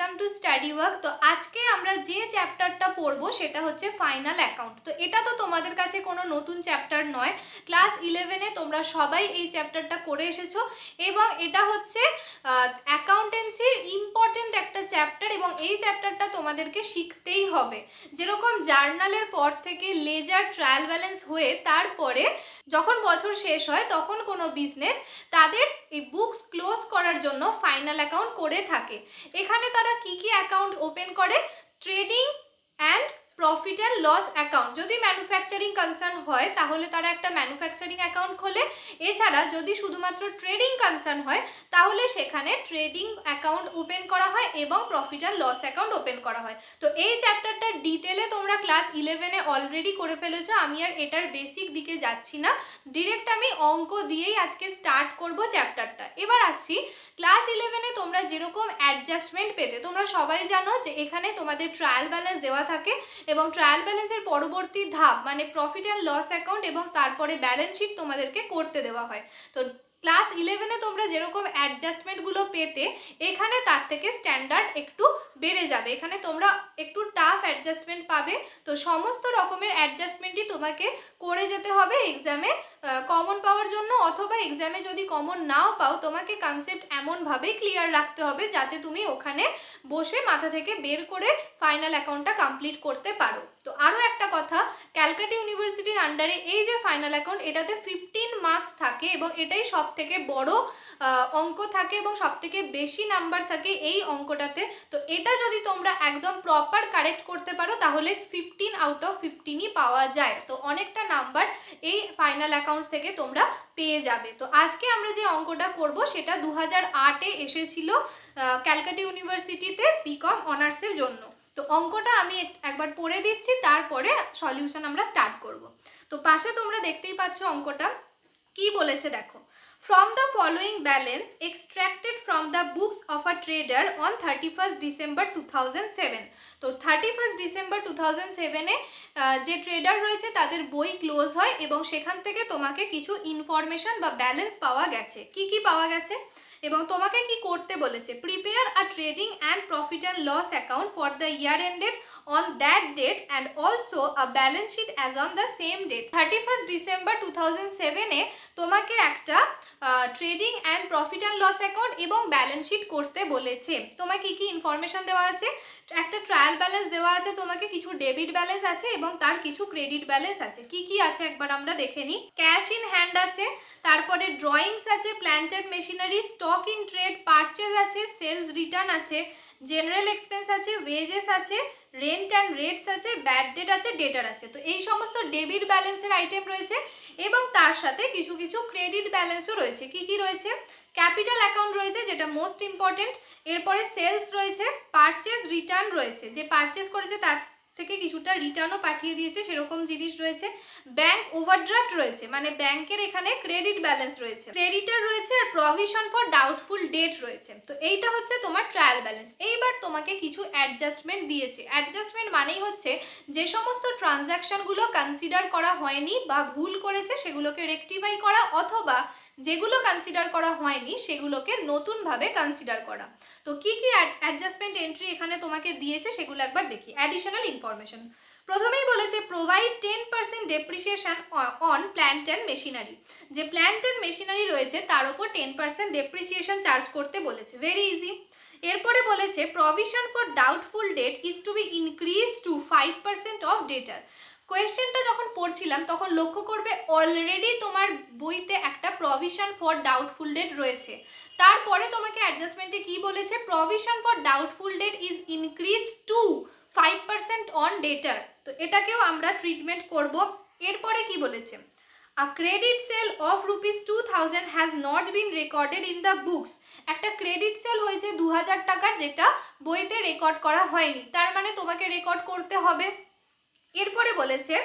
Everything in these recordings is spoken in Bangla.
Welcome to study work. তো আজকে আমরা যে চ্যাপ্টারটা পড়বো সেটা হচ্ছে ফাইনাল অ্যাকাউন্ট। তো এটা তো তোমাদের কাছে কোনো নতুন চ্যাপ্টার নয়, ক্লাস 11-এ তোমরা সবাই এই চ্যাপ্টারটা করে এসেছো এবং এটা হচ্ছে অ্যাকাউন্টেন্সির ইম্পর্টেন্ট একটা চ্যাপ্টার এবং এই চ্যাপ্টারটা তোমাদেরকে শিখতেই হবে। যেরকম জার্নালের পর থেকে লেজার, ট্রায়াল ব্যালেন্স হয়ে তারপরে যখন বছর শেষ হয় তখন কোনো বিজনেস তাদের এই বুকস ক্লোজ করার জন্য ফাইনাল অ্যাকাউন্ট করে থাকে। এখানে তারা কি কি অ্যাকাউন্ট ওপেন করে? Trading and profit and loss account. যদি ম্যানুফ্যাকচারিং কনসার্ন হয় তাহলে তারা একটা ম্যানুফ্যাকচারিং অ্যাকাউন্ট খোলে। এছাড়া যদি শুধুমাত্র ট্রেডিং কনসার্ন হয় তাহলে সেখানে ট্রেডিং অ্যাকাউন্ট ওপেন করা হয় এবং profit and loss account open করা হয়। তো এই চ্যাপ্টারটা ডিটেলে তোমরা ক্লাস 11-এ অলরেডি করে ফেলেছো, আমি আর এটার বেসিক দিকে যাচ্ছি না, ডিরেক্ট আমি অঙ্ক দিয়েই আজকে স্টার্ট করব চ্যাপ্টারটা। এবার আসছি ক্লাস 11-এ তোমরা যেরকম অ্যাডজাস্টমেন্ট পেতে, তোমরা সবাই জানো যে এখানে তোমাদের ট্রায়াল ব্যালেন্স দেওয়া থাকে এবং ট্রায়াল ব্যালেন্সের পরবর্তী ধাপ মানে প্রফিট অ্যান্ড লস অ্যাকাউন্ট এবং তারপরে ব্যালেন্স শিট তোমাদেরকে করতে দেওয়া হয়। তো ক্লাস 11-এ তোমরা যেরকম অ্যাডজাস্টমেন্টগুলো পেতে এখানে তার থেকে স্ট্যান্ডার্ড একটু বেড়ে যাবে, এখানে তোমরা একটু টাফ অ্যাডজাস্টমেন্ট পাবে। তো সমস্ত রকমের অ্যাডজাস্টমেন্টই তোমাকে করে যেতে হবে এক্সামে কমন পাওয়ার জন্য, অথবা এক্সামে যদি কমন নাও পাও তোমাকে কনসেপ্ট এমনভাবেই ক্লিয়ার রাখতে হবে যাতে তুমি ওখানে বসে মাথা থেকে বের করে ফাইনাল অ্যাকাউন্টটা কমপ্লিট করতে পারো। তো আরও একটা কথা, ক্যালকাটা ইউনিভার্সিটির আন্ডারে এই যে ফাইনাল অ্যাকাউন্ট এটাতে 15 মার্কস থাকে এবং এটাই সব থেকে বড় অঙ্ক থাকে এবং সব থেকে বেশি নাম্বার থাকে এই অঙ্কটাতে। তো এটা যদি তোমরা একদম প্রপার কারেক্ট করতে পারো তাহলে 15 আউট অফ 15ই পাওয়া যায়। তো অনেকটা নাম্বার এই ফাইনাল অ্যাকাউন্টস থেকে তোমরা পেয়ে যাবে। তো আজকে আমরা যে অঙ্কটা করব সেটা 2008-এ এসেছিল ক্যালকাটা ইউনিভার্সিটিতে বিকম অনার্সের জন্য। তো অঙ্কটা আমি একবার পড়ে দিচ্ছি, তারপরে সলিউশন আমরা স্টার্ট করব। তো পাশে তোমরা দেখতেই পাচ্ছ অঙ্কটা কি বলেছে দেখো। From the following balance extracted from the books of a trader on 31st December 2007. তো 31st December 2007-এ যে ট্রেডার রয়েছে তাদের বই ক্লোজ হয় এবং সেখান থেকে তোমাকে কিছু ইনফরমেশন বা ব্যালেন্স পাওয়া গেছে। কি কি পাওয়া গেছে এবং তোমাকে কি করতে বলেছে? Prepare a trading and profit and loss account for the year ended on that date and also a balance sheet as on the same date. 31st December 2007-এ তোমাকে একটা trading and profit and loss account এবং ব্যালেন্স শিট করতে বলেছে। তোমাকে কি কি ইনফরমেশন দেওয়া আছে? একটা ট্রায়াল ব্যালেন্স দেওয়া আছে, তোমাকে কিছু ডেবিট ব্যালেন্স আছে এবং তার কিছু ক্রেডিট ব্যালেন্স আছে। কি কি আছে একবার আমরা দেখে নিই। ক্যাশ ইন হ্যান্ড আছে, তারপরে ড্রয়িংস আছে, plant and machinery, stock in trade, purchase আছে, সেলস রিটার্ন আছে, জেনারেল এক্সপেন্স আছে, ওয়েজেস আছে, রেন্ট অ্যান্ড রেটস আছে, ব্যাড ডেট আছে, ডেটার আছে। তো এই সমস্ত ডেবিট ব্যালেন্সের আইটেম রয়েছে এবং তার সাথে কিছু কিছু ক্রেডিট ব্যালেন্সও রয়েছে। কি কি রয়েছে? ক্যাপিটাল অ্যাকাউন্ট রয়েছে যেটা মোস্ট ইম্পর্টেন্ট, এরপরে সেলস রয়েছে, পারচেজ রিটার্ন রয়েছে, যে পারচেজ করেছে তার থেকে কিছুটা রিটার্নও পাঠিয়ে দিয়েছে সেরকম জিনিস রয়েছে, ব্যাংক ওভারড্রাফট রয়েছে মানে ব্যাংকের এখানে ক্রেডিট ব্যালেন্স রয়েছে, ক্রেডিটার রয়েছে আর প্রভিশন ফর ডাউটফুল ডেট রয়েছে। তো এইটা হচ্ছে তোমার ট্রায়াল ব্যালেন্স। এইবার তোমাকে কিছু অ্যাডজাস্টমেন্ট দিয়েছে। অ্যাডজাস্টমেন্ট মানেই হচ্ছে যে সমস্ত ট্রানজ্যাকশনগুলো কনসিডার করা হয়নি বা ভুল করেছে সেগুলোকে রেকটিফাই করা, অথবা যেগুলো কনসিডার করা হয়নি সেগুলোকে নতুনভাবে কনসিডার করা। তো কি কি অ্যাডজাস্টমেন্ট এন্ট্রি এখানে তোমাকে দিয়েছে সেগুলো একবার দেখি। অ্যাডিশনাল ইনফরমেশন প্রথমেই বলেছে provide 10% depreciation on plant and machinery. যে প্ল্যান্ট অ্যান্ড মেশিনারি রয়েছে তার উপর 10% ডেপ্রিসিয়েশন চার্জ করতে বলেছে। Very easy. এরপরে বলেছে provision for doubtful debt is to be increase to 5% of debtor. কোয়েশ্চেনটা যখন পড়ছিলাম তখন লক্ষ্য করবে অলরেডি তোমার বইতে একটা প্রভিশন ফর ডাউটফুল ডেট রয়েছে। তারপরে তোমাকে অ্যাডজাস্টমেন্টে কি বলেছে? Provision for doubtful debt is increase to 5% on debtor. তো এটাকেও আমরা ট্রিটমেন্ট করব। এরপরে কি বলেছে? A credit sale of ₹2000 has not been recorded in the books. একটা ক্রেডিট সেল হয়েছে 2000 টাকার, যেটা বইতে রেকর্ড করা হয়নি, তার মানে তোমাকে রেকর্ড করতে হবে। এরপরে বলেছে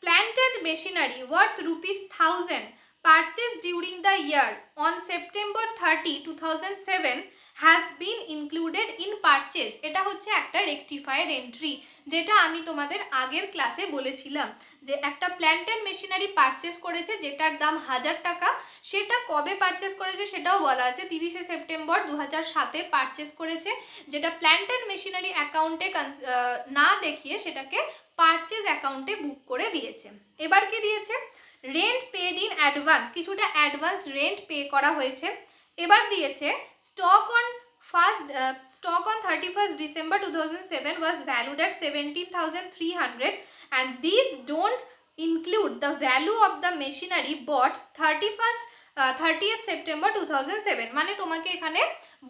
plant and machinery worth ₹1000 purchased during the year on September 30, 2007 has been included in purchase, এটা হচ্ছে একটা রেকটিফায়ার এন্ট্রি, যেটা আমি তোমাদের আগের ক্লাসে বলেছিলাম যে একটা প্ল্যান্ট অ্যান্ড মেশিনারি পারচেজ করেছে যেটার দাম 1000 টাকা, সেটা কবে পারচেজ করেছে সেটাও বলা আছে, 30শে সেপ্টেম্বর 2007-এ পারচেজ করেছে, যেটা প্ল্যান্ট অ্যান্ড মেশিনারি অ্যাকাউন্টে না দেখিয়ে সেটাকে পারচেজ অ্যাকাউন্টে বুক করে দিয়েছে। এবার কি দিয়েছে, রেন্ট পেড ইন অ্যাডভান্স, কিছুটা অ্যাডভান্স রেন্ট পে করা হয়েছে। এবার দিয়েছে stock on 31st December 2007 was valued at 17,300 and these don't include the value of the machinery bought 30th September 2007, মানে তোমাকে এখানে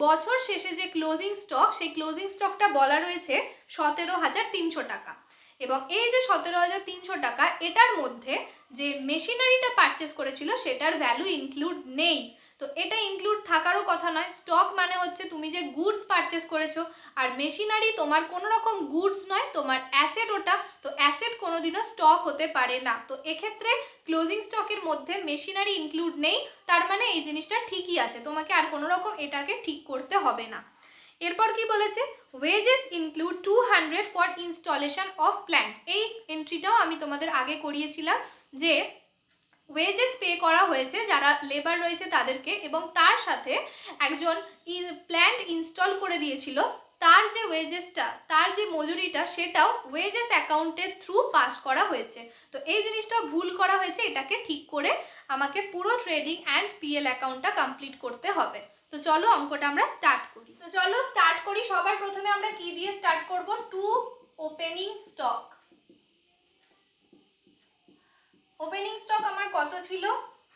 বছর শেষে যে ক্লোজিং স্টক, সেই ক্লোজিং স্টকটা বলা রয়েছে 17,300 টাকা, এবং এই যে 17,300 টাকা এটার মধ্যে যে মেশিনারিটা পারচেস করেছিল সেটার ভ্যালু ইনক্লুড নেই। তো এটা ইনক্লুড থাকারও কথা নয়, স্টক মানে হচ্ছে তুমি যে গুডস পারচেস করেছো, আর মেশিনারি তোমার কোনো রকম গুডস নয়, তোমার অ্যাসেট ওটা, তো অ্যাসেট কোনোদিনও স্টক হতে পারে না। তো এক্ষেত্রে ক্লোজিং স্টকের মধ্যে মেশিনারি ইনক্লুড নেই, তার মানে এই জিনিসটা ঠিকই আছে, তোমাকে আর কোনো রকম এটাকে ঠিক করতে হবে না। এরপর কি বলেছে, wages include 200 for installation of plant, এই এন্ট্রিটাও আমি তোমাদের আগে করিয়েছিলাম যে ওয়েজেস পে করা হয়েছে যারা লেবার রয়েছে তাদেরকে, এবং তার সাথে একজন প্ল্যান্ট ইনস্টল করে দিয়েছিল, তার যে ওয়েজেসটা, তার যে মজুরিটা, সেটাও ওয়েজেস অ্যাকাউন্টের থ্রু পাস করা হয়েছে। তো এই জিনিসটা ভুল করা হয়েছে, এটাকে ঠিক করে আমাকে পুরো ট্রেডিং অ্যান্ড পিএল অ্যাকাউন্টটা কমপ্লিট করতে হবে। তো চলো অঙ্কটা আমরা স্টার্ট করি। তো চলো স্টার্ট করি। সবার প্রথমে আমরা কি দিয়ে স্টার্ট করব, to opening stock. Opening stock আমার কত ছিল,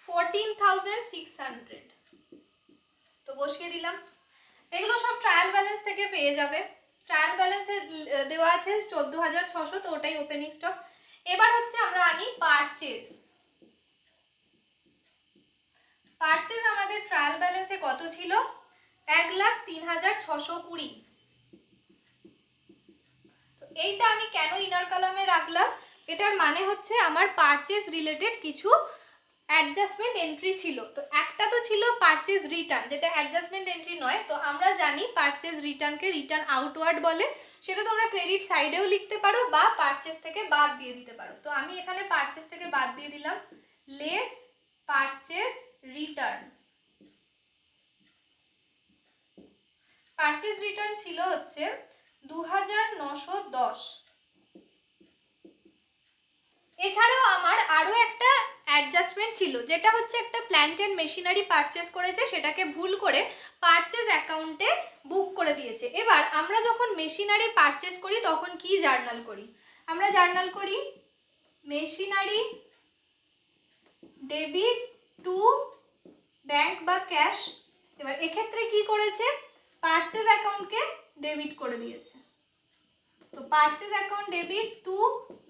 14,600, তো বসিয়ে দিলাম। এগুলো সব ট্রায়াল ব্যালেন্স থেকে পেয়ে যাবে, ট্রায়াল ব্যালেন্সে দেওয়া আছে 14,600, তো ওটাই ওপেনিং স্টক। এবার হচ্ছে আমরা আনি পারচেজ। পারচেজ আমাদের ট্রায়াল ব্যালেন্সে কত ছিল, 1,03,620। তো এইটা আমি কেন ইনার কলামে রাখলাম, এটার মানে হচ্ছে আমার পারচেজ রিলেটেড কিছু অ্যাডজাস্টমেন্ট এন্ট্রি ছিল। তো একটা তো ছিল পারচেজ রিটার্ন, যেটা অ্যাডজাস্টমেন্ট এন্ট্রি নয়, তো আমরা জানি পারচেজ রিটার্নকে রিটার্ন আউটওয়ার্ড বলে, সেটা তোমরা ক্রেডিট সাইডেও লিখতে পারো বা পারচেজ থেকে বাদ দিয়ে দিতে পারো। তো আমি এখানে পারচেজ থেকে বাদ দিয়ে দিলাম, less purchase return. Purchase return ছিল হচ্ছে 2,910। এছাড়াও আমার আরো একটা অ্যাডজাস্টমেন্ট ছিল, যেটা হচ্ছে একটা প্ল্যান্ট এন্ড মেশিনারি পারচেজ করেছে, সেটাকে ভুল করে পারচেজ অ্যাকাউন্টে বুক করে দিয়েছে। এবার আমরা যখন মেশিনারি পারচেজ করি তখন কি জার্নাল করি, আমরা জার্নাল করি মেশিনারি ডেবিট টু ব্যাংক বা ক্যাশ। এবার এক্ষেত্রে কি করেছে, পারচেজ অ্যাকাউন্টকে ডেবিট করে দিয়েছে, তো purchase account debit to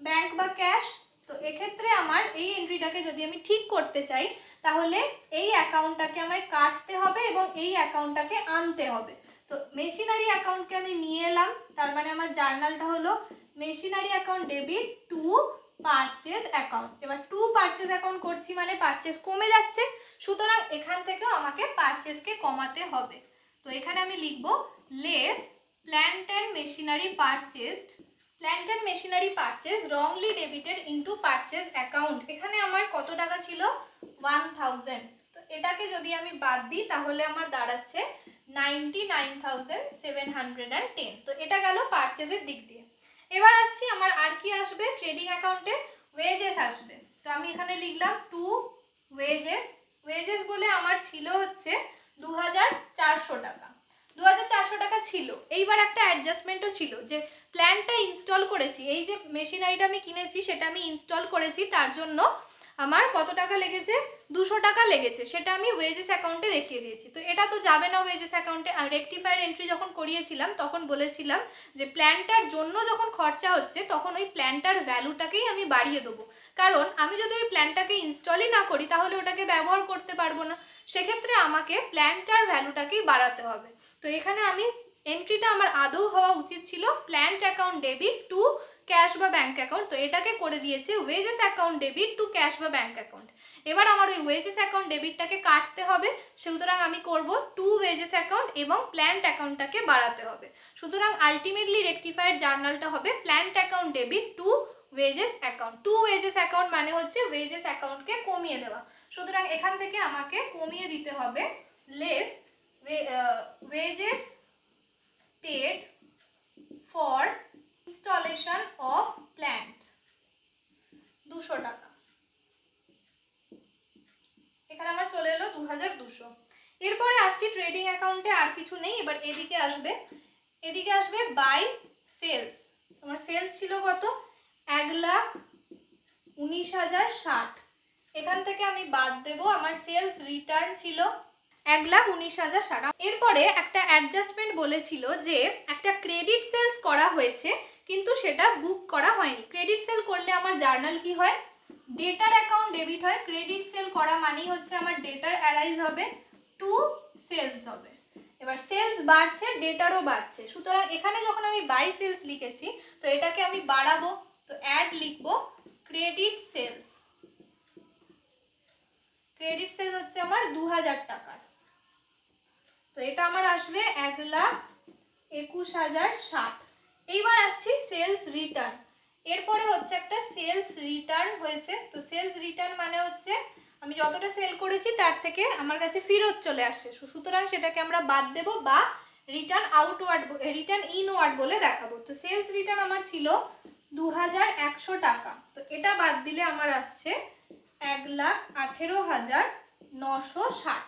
bank বা ক্যাশ। তো এক্ষেত্রে আমার এই এন্ট্রিটাকে যদি আমি ঠিক করতে চাই তাহলে এই অ্যাকাউন্টটাকে আমায় কাটতে হবে এবং এই অ্যাকাউন্টটাকে আনতে হবে। তো মেশিনারি অ্যাকাউন্টকে আমি নিয়ে এলাম, তার মানে আমার জার্নালটা হলো machinery account debit two purchase account. এবার টু পারচেজ অ্যাকাউন্ট করছি মানে পারচেজ কমে যাচ্ছে, সুতরাং এখান থেকেও আমাকে পারচেজকে কমাতে হবে। তো এখানে আমি লিখবো less plant and machinery purchased, plant and machinery purchase wrongly debited into purchase account। এখানে আমার কত টাকা ছিল, 1,000। তো এটাকে যদি আমি বাদ দিই তাহলে আমার দাঁড়াচ্ছে 99,710। তো এটা গেল পারচেজের দিক দিয়ে। এবার আসছি আমার আর কি আসবে, ট্রেডিং অ্যাকাউন্টে ওয়েজেস আসবে। তো আমি এখানে লিখলাম টু ওয়েজেস। ওয়েজেস বলে আমার ছিল হচ্ছে 2,400 টাকা, 2,400 টাকা ছিল। এইবার একটা অ্যাডজাস্টমেন্টও ছিল, যে প্ল্যানটা ইনস্টল করেছি, এই যে মেশিনারিটা আমি কিনেছি সেটা আমি ইনস্টল করেছি, তার জন্য আমার কত টাকা লেগেছে, 200 টাকা লেগেছে, সেটা আমি ওয়েজেস অ্যাকাউন্টে দেখিয়ে দিয়েছি। তো এটা তো যাবে না ওয়েজেস অ্যাকাউন্টে। আর রেকটিফায়ার এন্ট্রি যখন করিয়েছিলাম তখন বলেছিলাম যে প্ল্যানটার জন্য যখন খরচা হচ্ছে তখন ওই প্ল্যানটার ভ্যালুটাকেই আমি বাড়িয়ে দেবো, কারণ আমি যদি ওই প্ল্যানটাকে ইনস্টলই না করি তাহলে ওটাকে ব্যবহার করতে পারবো না, সেক্ষেত্রে আমাকে প্ল্যানটার ভ্যালুটাকেই বাড়াতে হবে। তো এখানে আমি এন্ট্রিটা আমার আদৌ হওয়া উচিত ছিল plant account debit to cash বা ব্যাঙ্ক অ্যাকাউন্ট, তো এটাকে করে দিয়েছে wages account debit to cash বা ব্যাঙ্ক অ্যাকাউন্ট। এবার আমার ওই ওয়েজেস অ্যাকাউন্ট ডেবিটটাকে কাটতে হবে, সুতরাং আমি করব টু ওয়েজেস অ্যাকাউন্ট এবং প্ল্যান্ড অ্যাকাউন্টটাকে বাড়াতে হবে। সুতরাং আলটিমেটলি রেকটিফাইড জার্নালটা হবে plant account debit to wages account. To wages account মানে হচ্ছে ওয়েজেস অ্যাকাউন্টকে কমিয়ে দেওয়া, সুতরাং এখান থেকে আমাকে কমিয়ে দিতে হবে less wages paid for installation of plant 200 টাকা। এখানে আমার চলে এলো 2200। এরপরে আসছি ট্রেডিং অ্যাকাউন্টে, আর কিছু নেই। এবার এদিকে আসবে বাই সেলস। তোমার সেলস ছিল কত? 1,19,060। এখান থেকে আমি বাদ দেব, আমার সেলস রিটার্ন ছিল 1,19,060। এরপরে একটা অ্যাডজাস্টমেন্ট বলেছিল যে একটা ক্রেডিট সেলস করা হয়েছে কিন্তু সেটা বুক করা হয়নি। ক্রেডিট সেল করলে আমার জার্নাল কি হয়? ডেটার অ্যাকাউন্ট ডেবিট হয়। ক্রেডিট সেল করা মানেই হচ্ছে আমার ডেটার অ্যারাইজ হবে টু সেলস হবে। এবার সেলস বাড়ছে, ডেটারও বাড়ছে, সুতরাং এখানে যখন আমি বাই সেলস লিখেছি তো এটাকে আমি বাড়াবো, তো অ্যাড লিখবো ক্রেডিট সেলস। ক্রেডিট সেলস হচ্ছে আমার 2000 টাকার, তো এটা আমার আসবে 1,21,060। এইবার আসছি সেলস রিটার্ন। এরপরে হচ্ছে একটা সেলস রিটার্ন হয়েছে, তো সেলস রিটার্ন মানে হচ্ছে আমি যতটা সেল করেছি তার থেকে আমার কাছে ফেরত চলে আসছে, সুতরাং সেটাকে আমরা বাদ দেব বা রিটার্ন আউটওয়ার্ড রিটার্ন ইনওয়ার্ড বলে দেখাবো। তো সেলস রিটার্ন আমার ছিল 2100 টাকা, তো এটা বাদ দিলে আমার আসছে 1,18,960।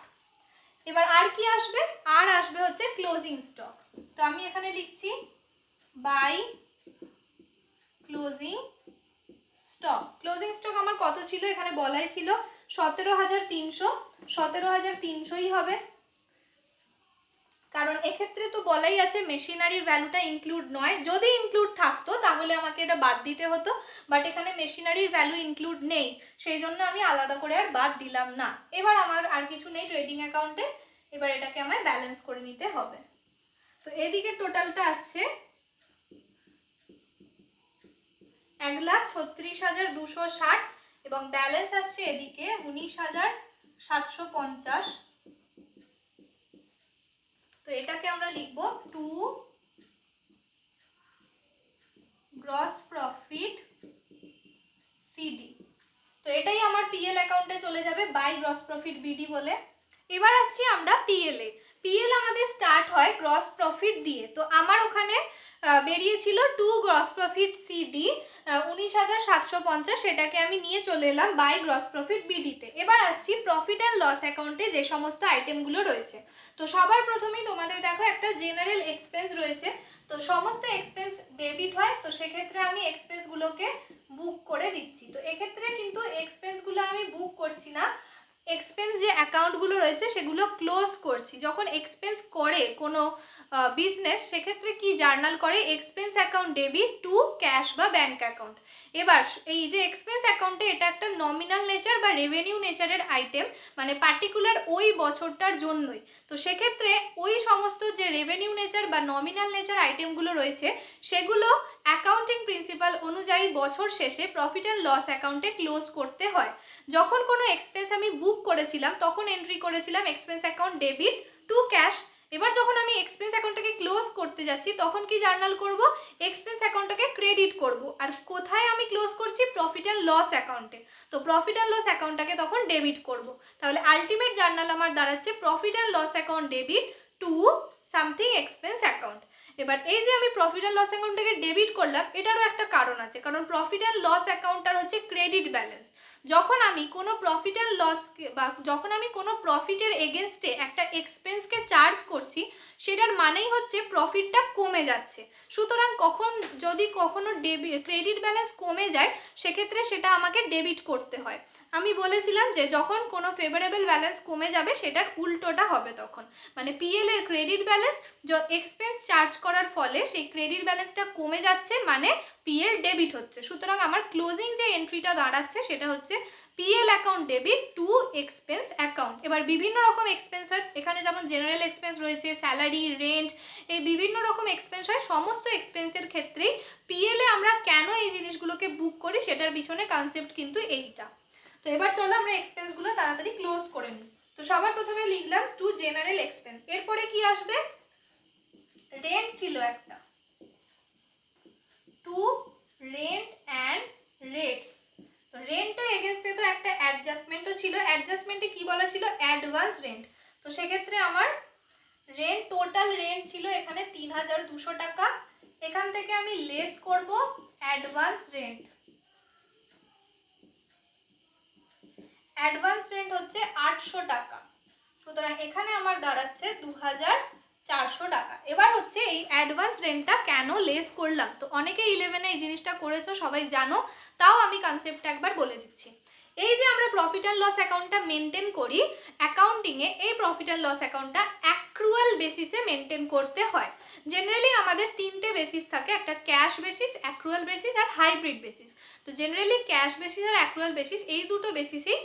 এবার আর কি আসবে? আর আসবে হচ্ছে ক্লোজিং স্টক। তো আমি এখানে লিখছি by closing stock. Closing stock আমার কত ছিল? এখানে বলাই ছিল 17,300। 17,300ই হবে, কারণ এক্ষেত্রে তো বলাই আছে মেশিনারির ভ্যালুটা ইনক্লুড নয়। যদি ইনক্লুড থাকতো তাহলে আমাকে এটা বাদ দিতে হতো, বাট এখানে মেশিনারির ভ্যালু ইনক্লুড নেই, সেই জন্য আমি আলাদা করে আর বাদ দিলাম না। এবার আমার আর কিছু নেই ট্রেডিং অ্যাকাউন্টে, এবার এটাকে আমায় ব্যালেন্স করে নিতে হবে। তো এদিকে টোটালটা আসছে 1,36,260 এবং ব্যালেন্স আসছে এদিকে 19,750। তো এটাকে আমরা লিখবো টু গ্রস প্রফিট সিডি। তো এটাই আমার পিএল অ্যাকাউন্টে চলে যাবে বাই গ্রস প্রফিট বিডি বলে। এবার আসছি আমরা পিএল এ। পিএল আমাদের স্টার্ট হয় গ্রস প্রফিট দিয়ে, তো আমার ওখানে বেরিয়েছিল টু গ্রস প্রফিট সিডি 19,750, সেটাকে আমি নিয়ে চলে এলাম বাই গ্রস প্রফিট বিডিতে। এবার আসছি প্রফিট অ্যান্ড লস অ্যাকাউন্টে যে সমস্ত আইটেমগুলো রয়েছে। তো সবার প্রথমেই তোমাদের দেখো একটা জেনারেল এক্সপেন্স রয়েছে, তো সমস্ত এক্সপেন্স ডেবিট হয়, তো সেক্ষেত্রে আমি এক্সপেন্সগুলোকে বুক করে দিচ্ছি। তো এক্ষেত্রে কিন্তু এক্সপেন্সগুলো আমি বুক করছি না, এক্সপেন্স যে অ্যাকাউন্টগুলো রয়েছে সেগুলো ক্লোজ করছি। যখন এক্সপেন্স করে কোনো বিজনেস, সেক্ষেত্রে কি জার্নাল করে expense account debit to cash বা ব্যাঙ্ক অ্যাকাউন্ট। এবার এই যে এক্সপেন্স অ্যাকাউন্টে এটা একটা নমিনাল নেচার বা রেভিনিউ নেচারের আইটেম, মানে পার্টিকুলার ওই বছরটার জন্যই। তো সেক্ষেত্রে ওই সমস্ত যে রেভিনিউ নেচার বা নমিনাল নেচার আইটেমগুলো রয়েছে সেগুলো অ্যাকাউন্টিং প্রিন্সিপাল অনুযায়ী বছর শেষে প্রফিট অ্যান্ড লস অ্যাকাউন্টে ক্লোজ করতে হয়। যখন কোনো এক্সপেন্স আমি বুক করেছিলাম তখন এন্ট্রি করেছিলাম expense account debit to cash. এবার যখন আমি এক্সপেন্স অ্যাকাউন্টটাকে ক্লোজ করতে যাচ্ছি তখন কি জার্নাল করব? এক্সপেন্স অ্যাকাউন্টটাকে ক্রেডিট করব। আর কোথায় আমি ক্লোজ করছি? প্রফিট অ্যান্ড লস অ্যাকাউন্টে। তো প্রফিট অ্যান্ড লস অ্যাকাউন্টটাকে তখন ডেবিট করব। তাহলে আলটিমেট জার্নাল আমার দাঁড়াচ্ছে profit and loss account debit to something expense account. এবার এই যে আমি প্রফিট অ্যান্ড লস অ্যাকাউন্টটাকে ডেবিট করলাম, এটারও একটা কারণ আছে, কারণ প্রফিট অ্যান্ড লস অ্যাকাউন্টটার হচ্ছে ক্রেডিট ব্যালেন্স। যখন আমি কোনো প্রফিট অ্যান্ড লস বা যখন আমি কোনো প্রফিটের এগেনস্টে একটা এক্সপেন্সকে চার্জ করছি, সেটার মানেই হচ্ছে প্রফিটটা কমে যাচ্ছে। সুতরাং যদি কখনো ক্রেডিট ব্যালেন্স কমে যায় সেক্ষেত্রে সেটা আমাকে ডেবিট করতে হয়। আমি বলেছিলাম যে যখন কোনো ফেভারেবল ব্যালেন্স কমে যাবে সেটার উল্টোটা হবে, তখন মানে পিএল এর ক্রেডিট ব্যালেন্স এক্সপেন্স চার্জ করার ফলে সেই ক্রেডিট ব্যালেন্সটা কমে যাচ্ছে, মানে পিএল ডেবিট হচ্ছে। সুতরাং আমার ক্লোজিং যে এন্ট্রিটা দাঁড়াচ্ছে সেটা হচ্ছে PL account debit two expense account. এবার বিভিন্ন রকম এক্সপেন্স হয় এখানে, যেমন জেনারেল এক্সপেন্স রয়েছে, স্যালারি, রেন্ট, এই বিভিন্ন রকম এক্সপেন্স হয়, সমস্ত এক্সপেন্সের ক্ষেত্রেই পিএল এ আমরা কেন এই জিনিসগুলোকে বুক করি সেটার পিছনে কনসেপ্ট কিন্তু এইটা। তো এবার চলো আমরা এক্সপেন্সগুলো তাড়াতাড়ি ক্লোজ করে নিই। তো সবার প্রথমে লিখলাম টু জেনারেল এক্সপেন্স, এরপরে কি আসবে, রেন্ট ছিল একটা, টু রেন্ট অ্যান্ড রেটস। তো রেন্টের এগেইনস্টে তো একটা অ্যাডজাস্টমেন্টও ছিল, অ্যাডজাস্টমেন্টে কি বলা ছিল, অ্যাডভান্স রেন্ট। তো সেক্ষেত্রে আমার রেন্ট, টোটাল রেন্ট ছিল এখানে 3200 টাকা, এখান থেকে আমি লেস করব অ্যাডভান্স রেন্ট। অ্যাডভান্স রেন্ট হচ্ছে 800 টাকা, সুতরাং এখানে আমার দাঁড়াচ্ছে 2400 টাকা। এবার হচ্ছে এই অ্যাডভান্স রেন্টটা কেন লেস করলাম, তো অনেকে 11-এ এই জিনিসটা করেছো, সবাই জানো, তাও আমি কনসেপ্টটা একবার বলে দিচ্ছি। এই যে আমরা প্রফিট অ্যান্ড লস অ্যাকাউন্টটা মেনটেন করি অ্যাকাউন্টিংয়ে, এই প্রফিট অ্যান্ড লস অ্যাকাউন্টটা অ্যাক্রুয়াল বেসিসে মেনটেন করতে হয়। জেনারেলি আমাদের 3টে বেসিস থাকে, একটা ক্যাশ বেসিস, অ্যাক্রুয়াল বেসিস আর হাইব্রিড বেসিস। তো জেনারেলি ক্যাশ বেসিস আর অ্যাক্রুয়াল বেসিস এই দুটো বেসিসেই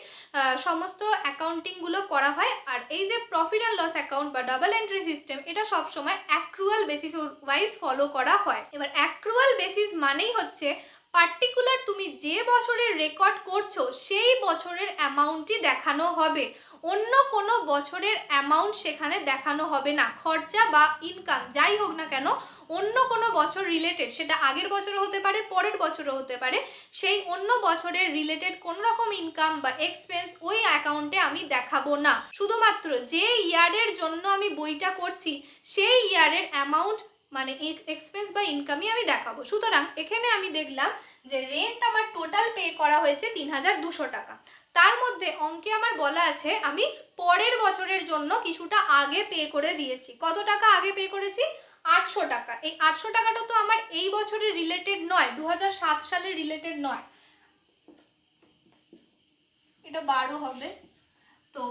সমস্ত অ্যাকাউন্টিংগুলো করা হয়। আর এই যে প্রফিট অ্যান্ড লস অ্যাকাউন্ট বা ডাবল এন্ট্রি সিস্টেম, এটা সবসময় অ্যাক্রুয়াল বেসিস ওয়াইজ ফলো করা হয়। এবার অ্যাক্রুয়াল বেসিস মানেই হচ্ছে পার্টিকুলার তুমি যে বছরের রেকর্ড করছো সেই বছরের অ্যামাউন্টই দেখানো হবে, অন্য কোনো বছরের অ্যামাউন্ট সেখানে দেখানো হবে না। খরচা বা ইনকাম যাই হোক না কেন, অন্য কোনো বছর রিলেটেড, সেটা আগের বছরও হতে পারে, পরের বছরও হতে পারে, সেই অন্য বছরের রিলেটেড কোনো রকম ইনকাম বা এক্সপেন্স ওই অ্যাকাউন্টে আমি দেখাবো না। শুধুমাত্র যে ইয়ারের জন্য আমি বইটা করছি সেই ইয়ারের অ্যামাউন্ট মানে এক্সপেন্স বা ইনকামই আমি দেখাবো। সুতরাং এখানে আমি দেখলাম যে রেন্ট আমার টোটাল পে করা হয়েছে 3200 টাকা, তার মধ্যে অঙ্কে আমার বলা আছে আমি পরের বছরের জন্য কিছুটা আগে পে করে দিয়েছি। কত টাকা আগে পে করেছি, 800 টাকা। এই 800 টাকাটা তো আমার এই বছরের রিলেটেড নয়, 2007 সালের রিলেটেড নয়, এটা 12 হবে। তো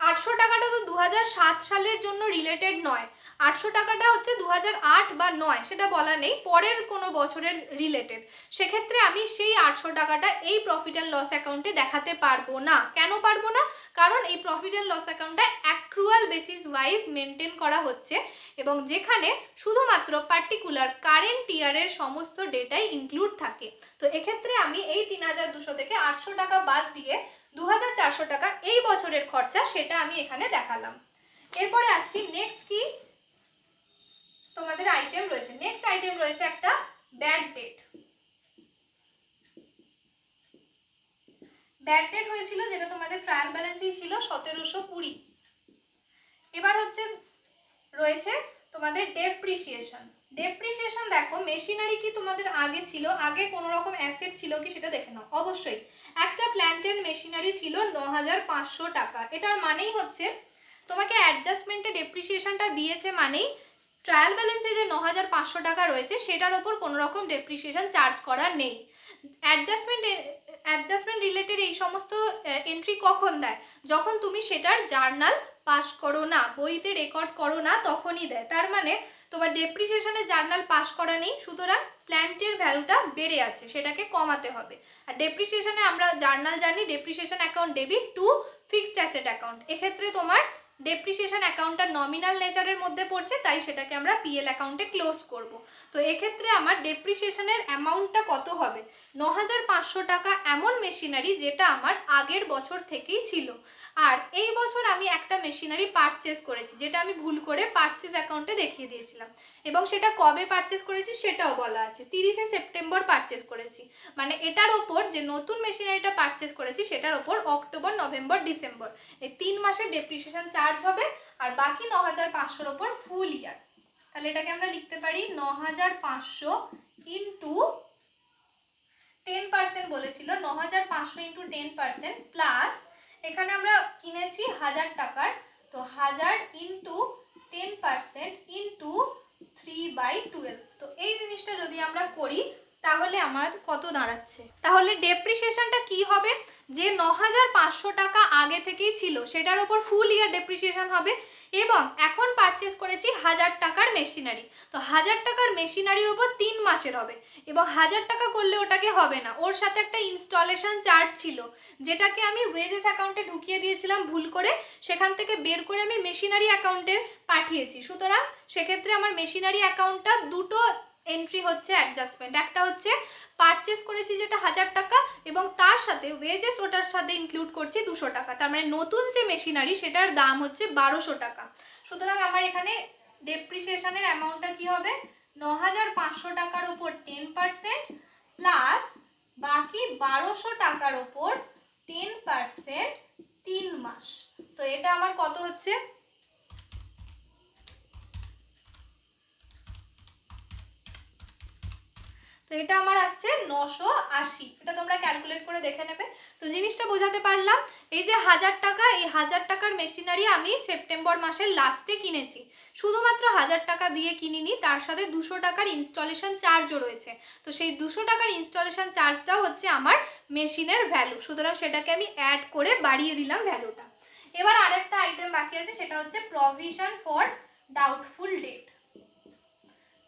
800 টাকাটা তো 2007 সালের জন্য রিলেটেড নয়, 800 টাকাটা হচ্ছে 2008 বা 9 সেটা বলা নেই, পরের কোনো বছরের রিলেটেড। সেক্ষেত্রে আমি সেই 800 টাকাটা এই প্রফিট অ্যান্ড লস অ্যাকাউন্টে দেখাতে পারবো না। কেন পারবো না, কারণ এই প্রফিট অ্যান্ড লস অ্যাকাউন্টটা অ্যাক্রুয়াল বেসিস ওয়াইজ মেনটেন করা হচ্ছে এবং যেখানে শুধুমাত্র পার্টিকুলার কারেন্ট ইয়ারের সমস্ত ডেটাই ইনক্লুড থাকে। তো এক্ষেত্রে আমি এই 3200 থেকে 800 টাকা বাদ দিয়ে 2400 টাকা এই বছরের খরচা সেটা আমি এখানে দেখালাম। এরপরে আসছি নেক্সট কি তোমাদের আইটেম রয়েছে, নেক্সট আইটেম রয়েছে একটা ব্যাড ডেট। ব্যাড ডেট হয়েছিল যেটা তোমাদের ট্রায়াল ব্যালেন্সই ছিল 1720। এবার হচ্ছে রয়েছে তোমাদের ডেপ্রিসিয়েশন। ডেপ্রিসিয়েশন দেখো, মেশিনারি কি তোমাদের আগে ছিল, আগে কোনো রকম অ্যাসেট ছিল কি সেটা দেখে নাও। অবশ্যই একটা প্ল্যান্ট এন্ড মেশিনারি ছিল 9500 টাকা। এটার মানেই হচ্ছে তোমাকে অ্যাডজাস্টমেন্টে ডেপ্রিসিয়েশনটা দিয়েছে, মানেই ট্রায়াল ব্যালেন্সে যে 9500 টাকা রয়েছে সেটার ওপর কোনো রকম ডেপ্রিসিয়েশন চার্জ করা নেই। অ্যাডজাস্টমেন্ট রিলেটেড এই সমস্ত এন্ট্রি কখন দেয়, যখন তুমি সেটার জার্নাল পাস করো না, বইতে রেকর্ড করো না, তখনই দেয়। তার মানে তোমার ডেপ্রিসিয়েশনের জার্নাল পাস করা নেই, সুতরাং প্ল্যান্টের ভ্যালুটা বেড়ে আছে, সেটাকে কমাতে হবে। আর ডেপ্রিসিয়েশনে আমরা জার্নাল জানি depreciation account debit two fixed asset account, এক্ষেত্রে তোমার ডেপ্রিসিয়েশন অ্যাকাউন্টটা নমিনাল নেচারের মধ্যে পড়ছে, তাই সেটাকে আমরা পিএল অ্যাকাউন্টে ক্লোজ করব। তো এক্ষেত্রে আমার ডেপ্রিসিয়েশনের অ্যামাউন্টটা কত হবে, 9500 টাকা এমন মেশিনারি যেটা আমার আগের বছর থেকেই ছিল। আর এই বছর আমি একটা মেশিনারি পারচেজ করেছি, যেটা আমি ভুল করে পারচেজ অ্যাকাউন্টে দেখিয়ে দিয়েছিলাম, এবং সেটা কবে পারচেজ করেছি সেটাও বলা আছে, 30শে সেপ্টেম্বর পারচেজ করেছি। মানে এটার ওপর যে নতুন মেশিনারিটা পারচেজ করেছি সেটার ওপর অক্টোবর, নভেম্বর, ডিসেম্বর এই 3 মাসের ডেপ্রিসিয়েশন চার্জ হবে, আর বাকি 9500-র ওপর ফুল ইয়ার। তাহলে এটাকে আমরা লিখতে পারি 9500 ইন্টু 10% বলেছিল, 9500 ইন্টু 10% প্লাস এখানে আমরা কিনেছি 1000 টাকার, তো 1000 ইন্টু 10% ইন্টু 3/12। তো এই জিনিসটা যদি আমরা করি তাহলে আমার কত দাঁড়াচ্ছে, তাহলে ডেপ্রিসিয়েশনটা কি হবে, যে 9500 টাকা আগে থেকেই ছিল সেটার ওপর ফুল ইয়ার ডেপ্রিসিয়েশন হবে, এবং এখন পারচেস করেছি 1000 টাকার মেশিনারি। তো 1000 টাকার মেশিনারির ওপর 3 মাসের হবে, এবং 1000 টাকা করলে ওটাকে হবে না, ওর সাথে একটা ইনস্টলেশন চার্জ ছিল যেটাকে আমি ওয়েজেস অ্যাকাউন্টে ঢুকিয়ে দিয়েছিলাম ভুল করে, সেখান থেকে বের করে আমি মেশিনারি অ্যাকাউন্টে পাঠিয়েছি। সুতরাং সেক্ষেত্রে আমার মেশিনারি অ্যাকাউন্টটা দুটো এন্ট্রি হচ্ছে অ্যাডজাস্টমেন্ট, একটা হচ্ছে পারচেস করেছি যেটা 1000 টাকা এবং তার সাথে ওয়েজেস ওটার সাথে ইনক্লুড করছি 200 টাকা, তার মানে নতুন যে মেশিনারি সেটার দাম হচ্ছে 1200 টাকা। সুতরাং আমার এখানে ডেপ্রিসিয়েশনের অ্যামাউন্টটা কি হবে, 9500 টাকার উপর 10% প্লাস বাকি 1200 টাকার উপর 10% 3 মাস। তো এটা আমার কত হচ্ছে, তো এটা আমার আসছে 980। এটা তোমরা ক্যালকুলেট করে দেখে নেবে। তো জিনিসটা বোঝাতে পারলাম, এই যে 1000 টাকা, এই 1000 টাকার মেশিনারি আমি সেপ্টেম্বর মাসের লাস্টে কিনেছি, শুধুমাত্র 1000 টাকা দিয়ে কিনিনি, তার সাথে 200 টাকার ইনস্টলেশন চার্জও রয়েছে। তো সেই 200 টাকার ইনস্টলেশন চার্জটাও হচ্ছে আমার মেশিনের ভ্যালু, সুতরাং সেটাকে আমি অ্যাড করে বাড়িয়ে দিলাম ভ্যালুটা। এবার আরেকটা আইটেম বাকি আছে, সেটা হচ্ছে provision for doubtful debt.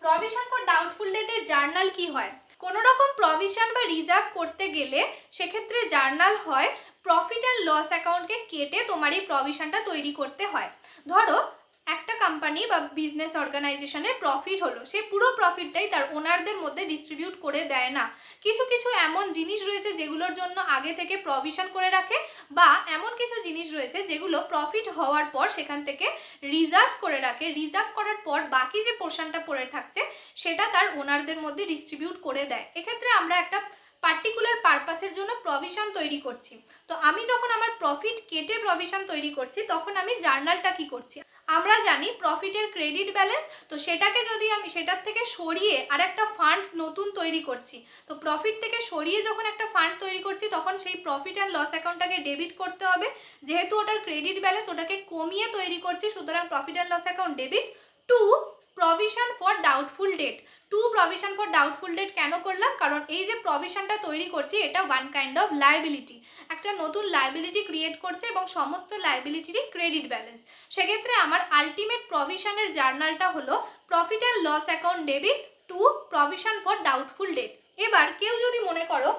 Provision for doubtful ডেটে জার্নাল কি হয়, কোনো রকম প্রভিশন বা রিজার্ভ করতে গেলে সেক্ষেত্রে জার্নাল হয় প্রফিট অ্যান্ড লস অ্যাকাউন্টকে কেটে তোমার এই প্রভিশনটা তৈরি করতে হয়। ধরো একটা কোম্পানি বা বিজনেস অর্গানাইজেশনের প্রফিট হলো, সেই পুরো প্রফিটটাই তার ওনারদের মধ্যে ডিস্ট্রিবিউট করে দেয় না, কিছু কিছু এমন জিনিস রয়েছে যেগুলোর জন্য আগে থেকে প্রভিশন করে রাখে, বা এমন কিছু জিনিস রয়েছে যেগুলো প্রফিট হওয়ার পর সেখান থেকে রিজার্ভ করে রাখে, রিজার্ভ করার পর বাকি যে পোর্শনটা পড়ে থাকছে সেটা তার ওনারদের মধ্যে ডিস্ট্রিবিউট করে দেয়। এক্ষেত্রে আমরা একটা পার্টিকুলার পারপাসের জন্য প্রভিশন তৈরি করছি। তো আমি যখন আমার প্রফিট কেটে প্রভিশন তৈরি করছি তখন আমি জার্নালটা কি করছি, আমরা জানি প্রফিটের ক্রেডিট ব্যালেন্স, তো সেটাকে যদি আমি সেটার থেকে সরিয়ে আর একটা ফান্ড নতুন তৈরি করছি, তো প্রফিট থেকে সরিয়ে যখন একটা ফান্ড তৈরি করছি তখন সেই প্রফিট অ্যান্ড লস অ্যাকাউন্টটাকে ডেবিট করতে হবে, যেহেতু ওটার ক্রেডিট ব্যালেন্স ওটাকে কমিয়ে তৈরি করছি, সুতরাং profit and loss account debit. To provision for doubtful debt, to provision for doubtful debt কেন করলাম, কারণ এই যে প্রভিশনটা তৈরি করছি এটা ওয়ান কাইন্ড অফ লায়াবিলিটি, একটা নতুন লায়াবিলিটি ক্রিয়েট করছে এবং সমস্ত লায়াবিলিটিরই ক্রেডিট ব্যালেন্স। সেক্ষেত্রে আমার আলটিমেট প্রভিশনের জার্নালটা হলো profit and loss account debit to provision for doubtful debt. এবার কেউ যদি মনে করো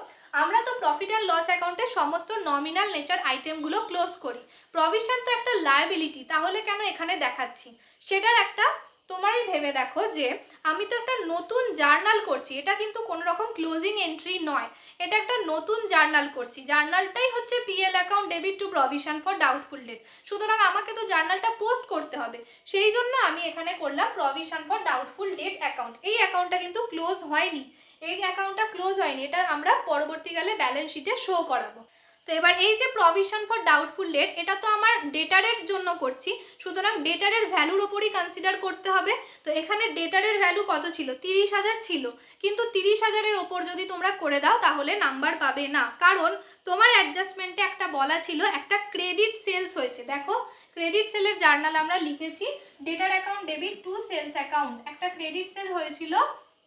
আমরা তো প্রফিট অ্যান্ড লস অ্যাকাউন্টের সমস্ত নমিনাল নেচার আইটেমগুলো ক্লোজ করি, প্রভিশন তো একটা লায়াবিলিটি, তাহলে কেন এখানে দেখাচ্ছি, সেটার একটা তোমরাই ভেবে দেখো যে আমি তো একটা নতুন জার্নাল করছি, এটা কিন্তু কোনো রকম ক্লোজিং এন্ট্রি নয়, এটা একটা নতুন জার্নাল করছি, জার্নালটাই হচ্ছে PL account debit to provision for doubtful debt, সুতরাং আমাকে তো জার্নালটা পোস্ট করতে হবে, সেই জন্য আমি এখানে করলাম provision for doubtful debt account. এই অ্যাকাউন্টটা কিন্তু ক্লোজ হয়নি, এই অ্যাকাউন্টটা ক্লোজ হয়নি, এটা আমরা পরবর্তীকালে ব্যালেন্স শিটে শো করাবো। তো এবার এই যে প্রভিশন ফর ডাউটফুল ডেট, এটা তো আমার ডেটারের জন্য করছি, সুতরাং ডেটারের ভ্যালুর ওপরই কনসিডার করতে হবে। তো এখানে ডেটারের ভ্যালু কত ছিল, 30,000 ছিল, কিন্তু 30,000-এর ওপর যদি তোমরা করে দাও তাহলে নাম্বার পাবে না, কারণ তোমার অ্যাডজাস্টমেন্টে একটা বলা ছিল একটা ক্রেডিট সেলস হয়েছে। দেখো ক্রেডিট সেলের জার্নাল আমরা লিখেছি debtor account debit to sales account, একটা ক্রেডিট সেল হয়েছিল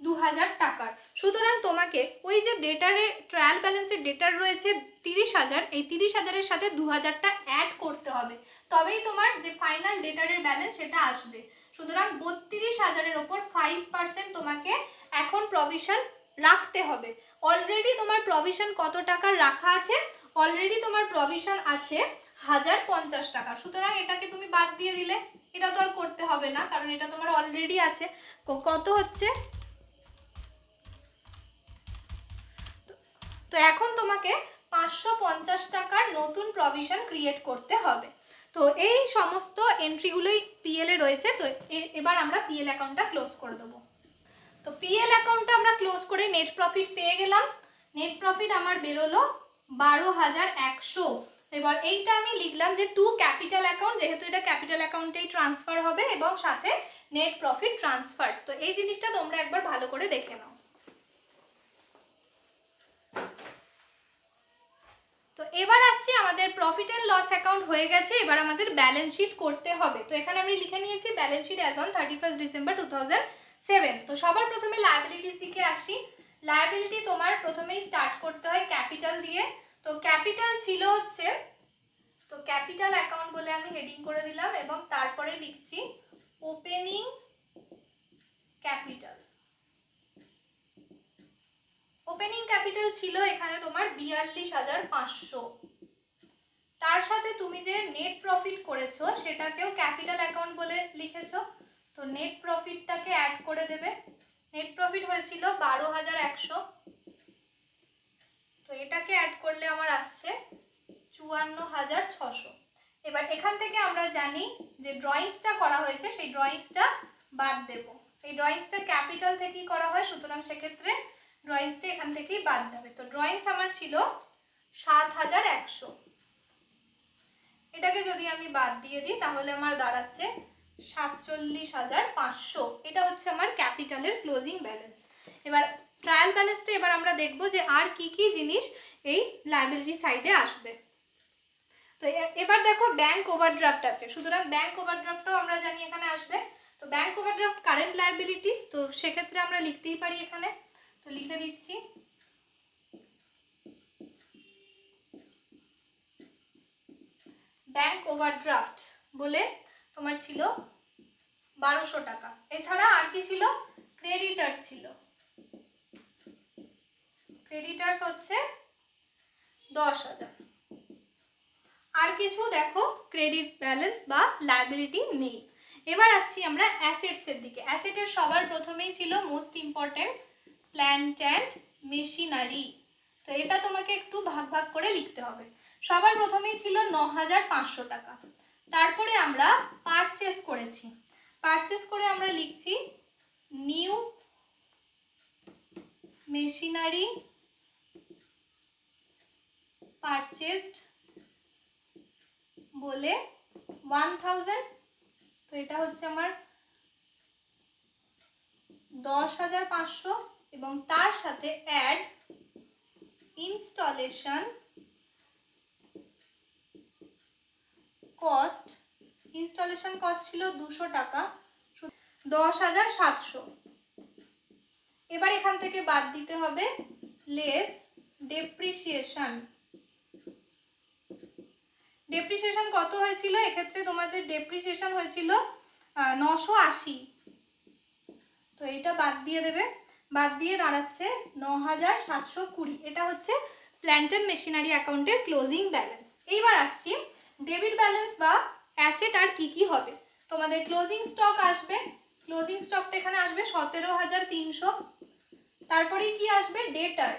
2000 টাকার, সুতরাং তোমাকে ওই যে ডেটারে ট্রায়াল ব্যালেন্সের ডেটার রয়েছে 30,000, এই 30,000-এর সাথে 2000টা অ্যাড করতে হবে, তবেই তোমার যে ফাইনাল ডেটারের ব্যালেন্স সেটা আসবে। সুতরাং 32,000-এর ওপর 5% তোমাকে এখন প্রভিশন রাখতে হবে। অলরেডি তোমার প্রভিশন কত টাকার রাখা আছে, অলরেডি তোমার প্রভিশন আছে 1050 টাকা, সুতরাং এটাকে তুমি বাদ দিয়ে দিলে, এটা তো আর করতে হবে না কারণ এটা তোমার অলরেডি আছে। কত হচ্ছে, তো এখন তোমাকে 550 টাকার নতুন প্রভিশন ক্রিয়েট করতে হবে। তো এই সমস্ত এন্ট্রিগুলোই পিএল এ রয়েছে। তো এবার আমরা পিএল অ্যাকাউন্টটা ক্লোজ করে দেবো। তো পিএল অ্যাকাউন্টটা আমরা ক্লোজ করে নেট প্রফিট পেয়ে গেলাম, নেট প্রফিট আমার বেরোলো 12,100। এবার এইটা আমি লিখলাম যে টু ক্যাপিটাল অ্যাকাউন্ট, যেহেতু এটা ক্যাপিটাল অ্যাকাউন্টেই ট্রান্সফার হবে এবং সাথে নেট প্রফিট ট্রান্সফার। তো এই জিনিসটা তোমরা একবার ভালো করে দেখে নাও। তো এবার আসছি আমাদের প্রফিট অ্যান্ড লস অ্যাকাউন্ট হয়ে গেছে, এবার আমাদের ব্যালেন্স শিট করতে হবে। তো এখানে আমি লিখে নিয়েছি balance sheet as on 31 December 2007। তো সবার প্রথমে লায়াবিলিটিস দিকে আসি। লায়াবিলিটি তোমার প্রথমেই স্টার্ট করতে হয় ক্যাপিটাল দিয়ে। তো ক্যাপিটাল ছিল হচ্ছে তো ক্যাপিটাল অ্যাকাউন্ট বলে আমি হেডিং করে দিলাম এবং তারপরে লিখছি ওপেনিং ক্যাপিটাল। ওপেনিং ক্যাপিটাল ছিল এখানে তোমার 42,500। তার সাথে তুমি যে নেট প্রফিট করেছো সেটাকেও ক্যাপিটাল অ্যাকাউন্ট বলে লিখেছো, তো নেট প্রফিটটাকে অ্যাড করে দেবে। নেট প্রফিট হয়েছিল 12,100, তো এটাকে অ্যাড করলে আমার আসছে 54,600। এবার এখান থেকে আমরা জানি যে ড্রয়িংসটা করা হয়েছে সেই ড্রয়িংসটা বাদ দেব। এই ড্রয়িংসটা ক্যাপিটাল থেকেই করা হয়, সুতরাং সেক্ষেত্রে ড্রয়িংসটা এখান থেকেই বাদ যাবে। তো ড্রয়িংস আমার ছিল 7,100, এটাকে যদি আমি বাদ দিয়ে দিই তাহলে আমার দাঁড়াচ্ছে 47,500। এটা হচ্ছে আমার ক্যাপিটালের ক্লোজিং ব্যালেন্স। এবার ট্রায়াল ব্যালেন্সটা এবার আমরা দেখব যে আর কি কি জিনিস এই লায়াবিলিটি সাইডে আসবে। তো এবার দেখো ব্যাংক ওভারড্রাফট আছে, সুতরাং ব্যাংক ওভারড্রাফটও আমরা জানি এখানে আসবে। তো ব্যাংক ওভারড্রাফট কারেন্ট লায়াবিলিটিস, তো সেক্ষেত্রে আমরা লিখতেই পারি এখানে, তো লিখে দিচ্ছি ব্যাংক ওভারড্রাফট বলে তোমার ছিল 1200 টাকা। এছাড়া আর কি ছিল, ক্রেডিটার্স ছিল, ক্রেডিটার্স হচ্ছে 10,000। আর কিছু দেখো ক্রেডিট ব্যালেন্স বা লায়াবিলিটি নেই। এবার আসছি আমরা অ্যাসেটস এর দিকে। অ্যাসেটের সবার প্রথমেই ছিল most important plant and machinery. তো এটা তোমাকে একটু ভাগ ভাগ করে লিখতে হবে। সবার প্রথমেই ছিল 9,500 টাকা। তারপরে আমরা পারচেস করেছি, পারচেস করে আমরা লিখছি নিউ মেশিনারি পারচেসড বলে 1,000। তো এটা হচ্ছে আমার 10,500 এবং তার সাথে add installation cost. Installation cost ছিল 200 টাকা, 10,700। এবার এখান থেকে বাদ দিতে হবে লেস ডেপ্রিসিয়েশন। ডেপ্রিসিয়েশন কত হয়েছিল এক্ষেত্রে, তোমাদের ডেপ্রিসিয়েশন হয়েছিল 980। তো এটা বাদ দিয়ে দেবে, বাদ দিয়ে দাঁড়াচ্ছে 9,720। এটা হচ্ছে প্ল্যান্ট অ্যান্ড মেশিনারি অ্যাকাউন্টের ক্লোজিং ব্যালেন্স। এইবার আসছি ডেবিট ব্যালেন্স বা অ্যাসেট আর কি কি হবে। তোমাদের ক্লোজিং স্টক আসবে, ক্লোজিং স্টকটা এখানে আসবে 17,300। তারপরেই কি আসবে, ডেটার।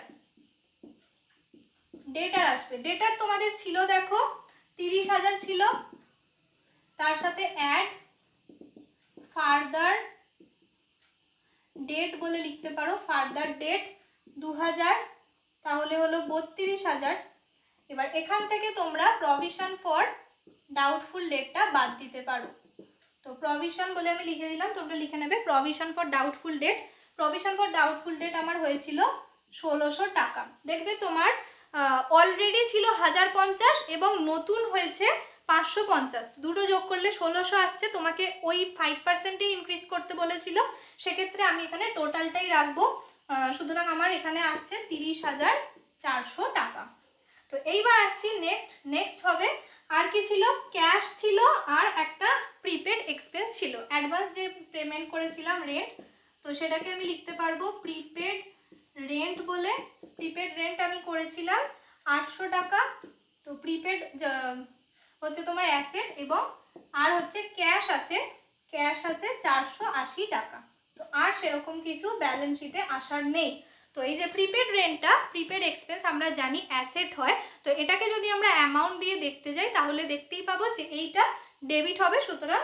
ডেটার আসবে, ডেটার তোমাদের ছিল দেখো 30,000 ছিল, তার সাথে অ্যাড ফার্দার ডেট বলে লিখতে পারো, ফার্দার ডেট 2,000, তাহলে হলো 32,000। এবার এখান থেকে তোমরা প্রভিশন ফর ডাউটফুল ডেটটা বাদ দিতে পারো। তো প্রভিশন বলে আমি লিখে দিলাম, তোমরা লিখে নেবে provision for doubtful debt. Provision for doubtful debt আমার হয়েছিল 1,600 টাকা। দেখবে তোমার অলরেডি ছিল 1,050 এবং নতুন হয়েছে 550, দুটো যোগ করলে 1,600 আসছে। তোমাকে ওই 5%ই ইনক্রিজ করতে বলেছিল, সেক্ষেত্রে আমি এখানে টোটালটাই রাখবো, সুতরাং আমার এখানে আসছে 30,400 টাকা। তো এইবার আসছি নেক্সট হবে আর কি ছিল, ক্যাশ ছিল আর একটা প্রিপেড এক্সপেন্স ছিল, অ্যাডভান্স যে পেমেন্ট করেছিলাম রেন্ট, তো সেটাকে আমি লিখতে পারবো প্রিপেড রেন্ট বলে। প্রিপেড রেন্ট আমি করেছিলাম 800 টাকা। তো প্রিপেড হচ্ছে তোমার অ্যাসেট এবং আর হচ্ছে ক্যাশ আছে 480 টাকা। তো আর সেরকম কিছু ব্যালেন্স শিটে আসার নেই। তো এই যে প্রিপেড রেন্টটা, প্রিপেড এক্সপেন্স আমরা জানি অ্যাসেট হয়, তো এটাকে যদি আমরা অ্যামাউন্ট দিয়ে দেখতে যাই তাহলে দেখতেই পাবো যে এইটা ডেবিট হবে। সুতরাং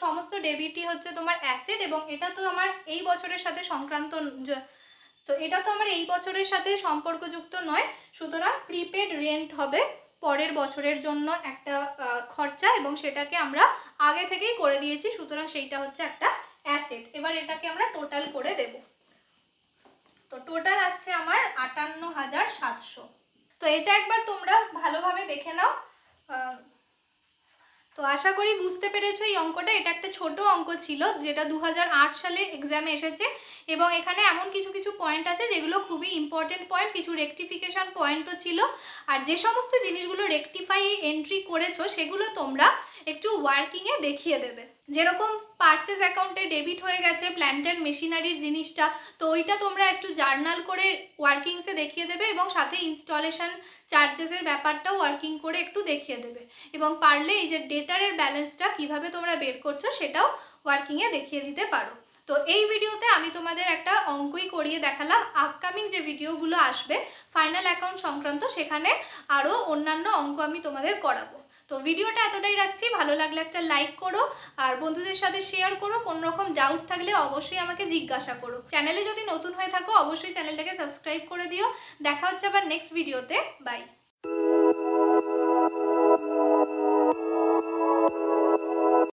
সমস্ত ডেবিটই হচ্ছে তোমার অ্যাসেট এবং এটা তো আমার এই বছরের সাথে সংক্রান্ত, তো এটা তো আমার এই বছরের সাথে সম্পর্কযুক্ত নয়, সুতরাং প্রিপেড রেন্ট হবে পরের বছরের জন্য একটা খরচা এবং সেটাকে আমরা আগে থেকেই করে দিয়েছি, সুতরাং সেইটা হচ্ছে একটা অ্যাসেট। এবার এটাকে আমরা টোটাল করে দেব। তো টোটাল আসছে আমার 58,700। তো এটা একবার তোমরা ভালোভাবে দেখে নাও। তো আশা করি বুঝতে পেরেছো এই অঙ্কটা। এটা একটা ছোট অঙ্ক ছিল যেটা 2008 সালে এক্সামে এসেছে, এবং এখানে এমন কিছু কিছু পয়েন্ট আছে যেগুলো খুবই ইম্পর্টেন্ট পয়েন্ট, কিছু রেকটিফিকেশন পয়েন্টও ছিল। আর যে সমস্ত জিনিসগুলো রেকটিফাই এন্ট্রি করেছো সেগুলো তোমরা একটু ওয়ার্কিংয়ে দেখিয়ে দেবে। যেরকম পারচেজ অ্যাকাউন্টে ডেবিট হয়ে গেছে প্ল্যান্ট অ্যান্ড মেশিনারির জিনিসটা, তো ওইটা তোমরা একটু জার্নাল করে ওয়ার্কিংসে দেখিয়ে দেবে, এবং সাথে ইনস্টলেশন চার্জেসের ব্যাপারটাও ওয়ার্কিং করে একটু দেখিয়ে দেবে, এবং পারলে এই যে ডেটারের ব্যালেন্সটা কিভাবে তোমরা বের করছো সেটাও ওয়ার্কিংয়ে দেখিয়ে দিতে পারো। তো এই ভিডিওতে আমি তোমাদের একটা অঙ্কই করিয়ে দেখালাম। আপকামিং যে ভিডিওগুলো আসবে ফাইনাল অ্যাকাউন্ট সংক্রান্ত, সেখানে আরও অন্যান্য অঙ্ক আমি তোমাদের করাবো। তো ভিডিওটা এতটাই রাখছি, ভালো লাগলে একটা লাইক করো আর বন্ধুদের সাথে শেয়ার করো। কোনো রকম ডাউট থাকলে অবশ্যই আমাকে জিজ্ঞাসা করো। চ্যানেলে যদি নতুন হয়ে থাকো অবশ্যই চ্যানেলটাকে সাবস্ক্রাইব করে দিও। দেখা হচ্ছে আবার নেক্সট ভিডিওতে। বাই।